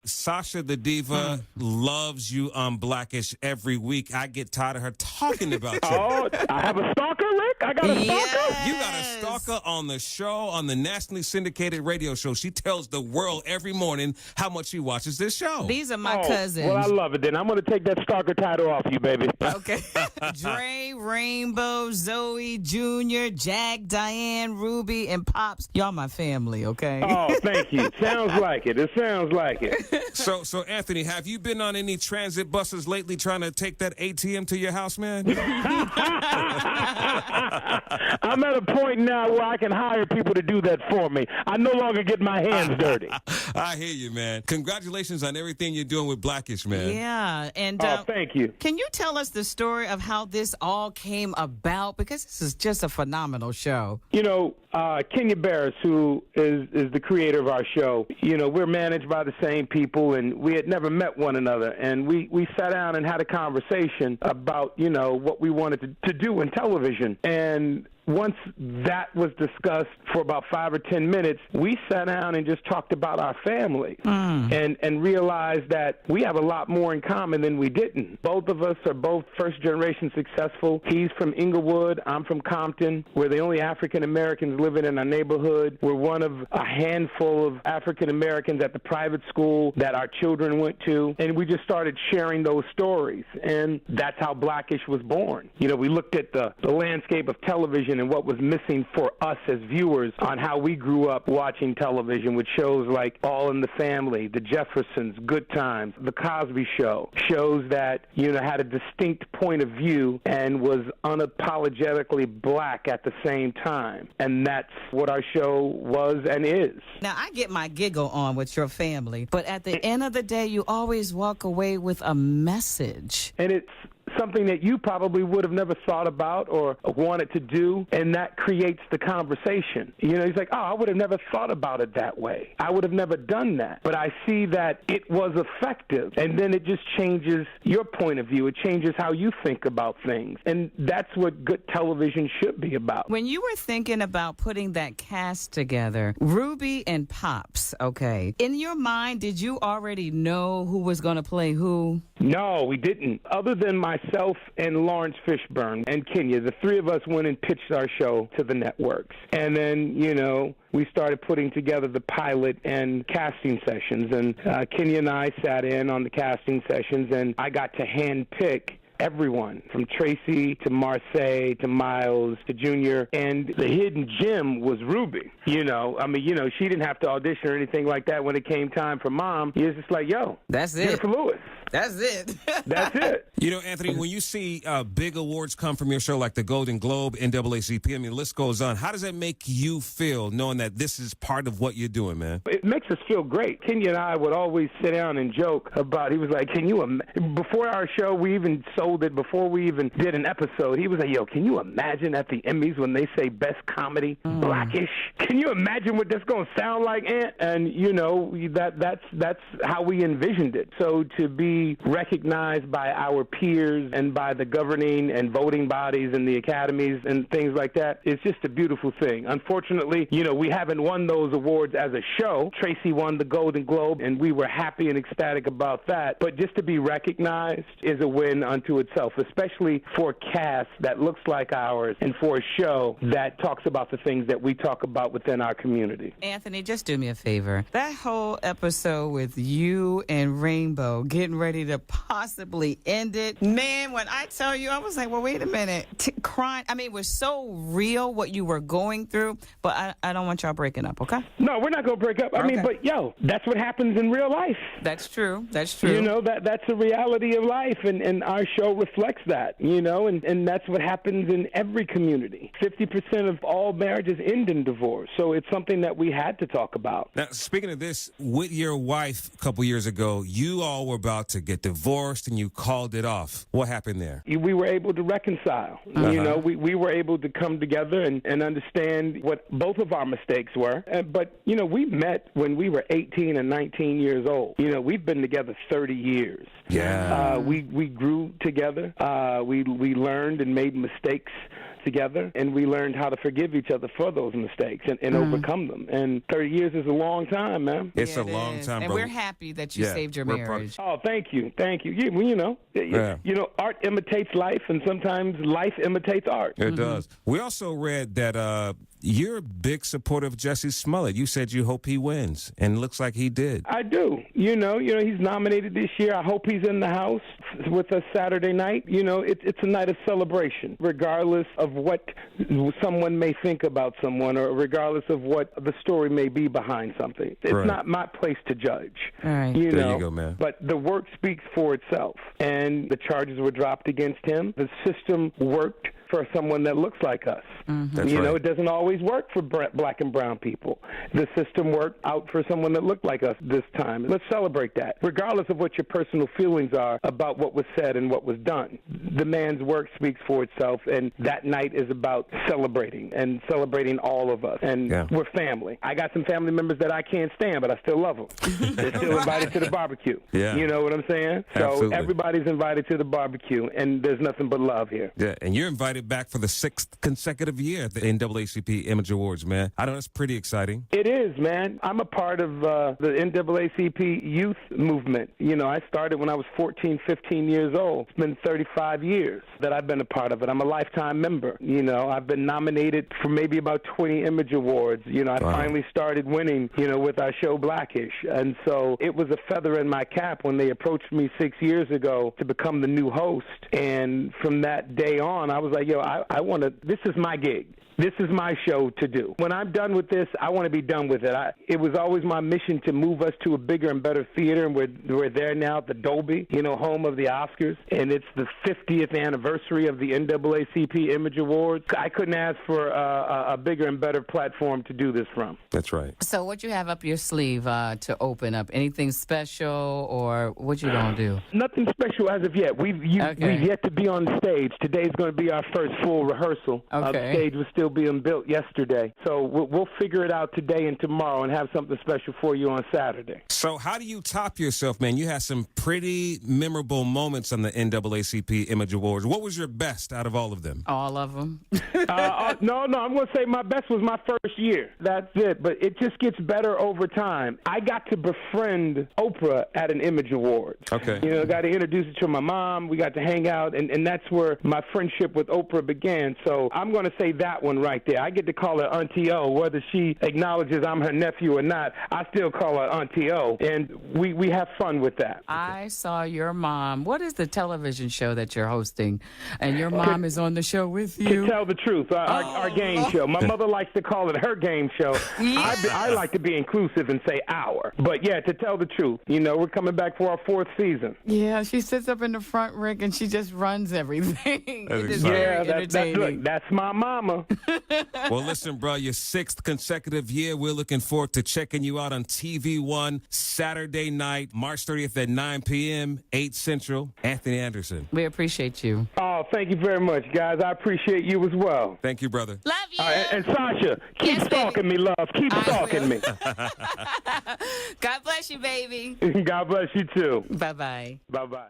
Sasha the Diva loves you on Blackish every week. I get tired of her talking about you. Oh, I have a stalker, Rick? I got a stalker? You got a stalker on the show, on the nationally syndicated radio show. She tells the world every morning how much she watches this show. These are my cousins. Well, I love it then. I'm going to take that stalker title off you, baby. Okay. Dre, Rainbow, Zoe, Junior, Jack, Diane, Ruby, and Pops. Y'all my family, okay? Oh, thank you. Sounds like it. It sounds like it. So Anthony, have you been on any transit buses lately trying to take that ATM to your house, man? I'm at a point now where I can hire people to do that for me. I no longer get my hands dirty. I hear you, man. Congratulations on everything you're doing with Blackish, man. Yeah. And thank you. Can you tell us the story of how this all came about? Because this is just a phenomenal show. You know, Kenya Barris, who is the creator of our show, you know, we're managed by the same people, and we had never met one another. And we sat down and had a conversation about, you know, what we wanted to do in television. And once that was discussed for about 5 or 10 minutes, we sat down and just talked about our family and realized that we have a lot more in common than we didn't. Both of us are both first-generation successful. He's from Inglewood. I'm from Compton. We're the only African-Americans living in our neighborhood. We're one of a handful of African-Americans at the private school that our children went to, and we just started sharing those stories, and that's how Blackish was born. You know, we looked at the landscape of television and what was missing for us as viewers on how we grew up watching television with shows like All in the Family, The Jeffersons, Good Times, The Cosby Show, shows that, you know, had a distinct point of view and was unapologetically black at the same time. And that's what our show was and is. Now, I get my giggle on with your family, but at the end of the day, you always walk away with a message. And it's something that you probably would have never thought about or wanted to do, and that creates the conversation. You know, he's like, oh, I would have never thought about it that way. I would have never done that. But I see that it was effective, and then it just changes your point of view. It changes how you think about things, and that's what good television should be about. When you were thinking about putting that cast together, Ruby and Pops, okay, in your mind, did you already know who was going to play who? No, we didn't. Other than myself and Lawrence Fishburne and Kenya, the three of us went and pitched our show to the networks. And then, you know, we started putting together the pilot and casting sessions. And Kenya and I sat in on the casting sessions, and I got to handpick everyone from Tracy to Marseille to Miles to Junior, and the hidden gem was Ruby. You know, I mean, you know, she didn't have to audition or anything like that when it came time for Mom. He was just like, yo, that's it. Jennifer Lewis. That's it. That's it. You know, Anthony, when you see big awards come from your show like the Golden Globe, NAACP, I mean, the list goes on. How does that make you feel knowing that this is part of what you're doing, man? It makes us feel great. Kenya and I would always sit down and joke about, he was like, before our show, we even sold it, before we even did an episode, he was like, yo, can you imagine at the Emmys when they say best comedy, Blackish? Can you imagine what that's going to sound like, Ant? And, you know, that's how we envisioned it. So to be recognized by our peers and by the governing and voting bodies and the academies and things like that, it's just a beautiful thing. Unfortunately, you know, we haven't won those awards as a show. Tracy won the Golden Globe, and we were happy and ecstatic about that. But just to be recognized is a win unto itself, especially for a cast that looks like ours and for a show that talks about the things that we talk about within our community. Anthony, just do me a favor. That whole episode with you and Rainbow getting ready to possibly end it. Man, when I tell you, I was like, well, wait a minute. Crying. I mean, it was so real what you were going through, but I don't want y'all breaking up, okay? No, we're not going to break up. I mean, but, yo, that's what happens in real life. That's true. That's true. You know, that's a reality of life, and our show reflects that, you know, and that's what happens in every community. 50% of all marriages end in divorce, so it's something that we had to talk about. Now, speaking of this, with your wife a couple years ago, you all were about to get divorced and you called it off. What happened there? We were able to reconcile. You know, we were able to come together and understand what both of our mistakes were. But, you know, we met when we were 18 and 19 years old. You know, we've been together 30 years. Yeah. We grew together. We learned and made mistakes together, and we learned how to forgive each other for those mistakes and overcome them. And 30 years is a long time, man. It's a long time, and bro. we're happy that you saved your marriage. Oh, thank you. Yeah, well, you know, art imitates life, and sometimes life imitates art. It does. We also read that you're a big supporter of Jesse Smollett. You said you hope he wins, and it looks like he did. I do. You know, he's nominated this year. I hope he's in the House with us Saturday night. You know, it's a night of celebration, regardless of what someone may think about someone, or regardless of what the story may be behind something. It's not my place to judge. All right. You There you go, man. But the work speaks for itself, and the charges were dropped against him. The system worked for someone that looks like us. That's You know, right. it doesn't always work for black and brown people. The system worked out for someone that looked like us this time. Let's celebrate that, regardless of what your personal feelings are about what was said and what was done. The man's work speaks for itself, and that night is about celebrating all of us. And we're family. I got some family members that I can't stand, but I still love them. They're still invited to the barbecue. Yeah. You know what I'm saying? Absolutely. So everybody's invited to the barbecue, and there's nothing but love here. Yeah, and you're invited back for the 6th consecutive year at the NAACP Image Awards, man. I know that's pretty exciting. It is, man. I'm a part of the NAACP youth movement. You know, I started when I was 14, 15 years old. It's been 35 years that I've been a part of it. I'm a lifetime member. You know, I've been nominated for maybe about 20 Image Awards. You know, I finally started winning, you know, with our show Blackish. And so it was a feather in my cap when they approached me 6 years ago to become the new host. And from that day on, I was like, yo, I want to, this is my gig. This is my show to do. When I'm done with this, I want to be done with it. It was always my mission to move us to a bigger and better theater, and we're there now at the Dolby, you know, home of the Oscars, and it's the 50th anniversary of the NAACP Image Awards. I couldn't ask for a bigger and better platform to do this from. That's right. So what you have up your sleeve to open up? Anything special, or what you gonna do? Nothing special as of yet. We've yet to be on stage. Today's going to be our first full rehearsal. Okay. The stage was still being built yesterday. So we'll figure it out today and tomorrow and have something special for you on Saturday. So how do you top yourself, man? You had some pretty memorable moments on the NAACP Image Awards. What was your best out of all of them? All of them? No, I'm going to say my best was my first year. That's it. But it just gets better over time. I got to befriend Oprah at an Image Awards. Okay. You know, got to introduce her to my mom. We got to hang out, and that's where my friendship with Oprah began. So I'm going to say that one right there. I get to call her Auntie O. Whether she acknowledges I'm her nephew or not, I still call her Auntie O. And we have fun with that. I saw your mom. What is the television show that you're hosting? And your mom is on the show with you? To tell the truth, our game show. My mother likes to call it her game show. Yes. I like to be inclusive and say our. But yeah, to tell the truth, you know, we're coming back for our 4th season. Yeah, she sits up in the front, Rick, and she just runs everything. That's It is exciting. very Yeah, entertaining. look, that's my mama. Well, listen, bro, your 6th consecutive year. We're looking forward to checking you out on TV1 Saturday night, March 30th at 9 p.m., 8 Central. Anthony Anderson. We appreciate you. Oh, thank you very much, guys. I appreciate you as well. Thank you, brother. Love you. And Sasha, keep Yes, stalking me, love. Keep I stalking will. me. God bless you, baby. God bless you, too. Bye-bye. Bye-bye.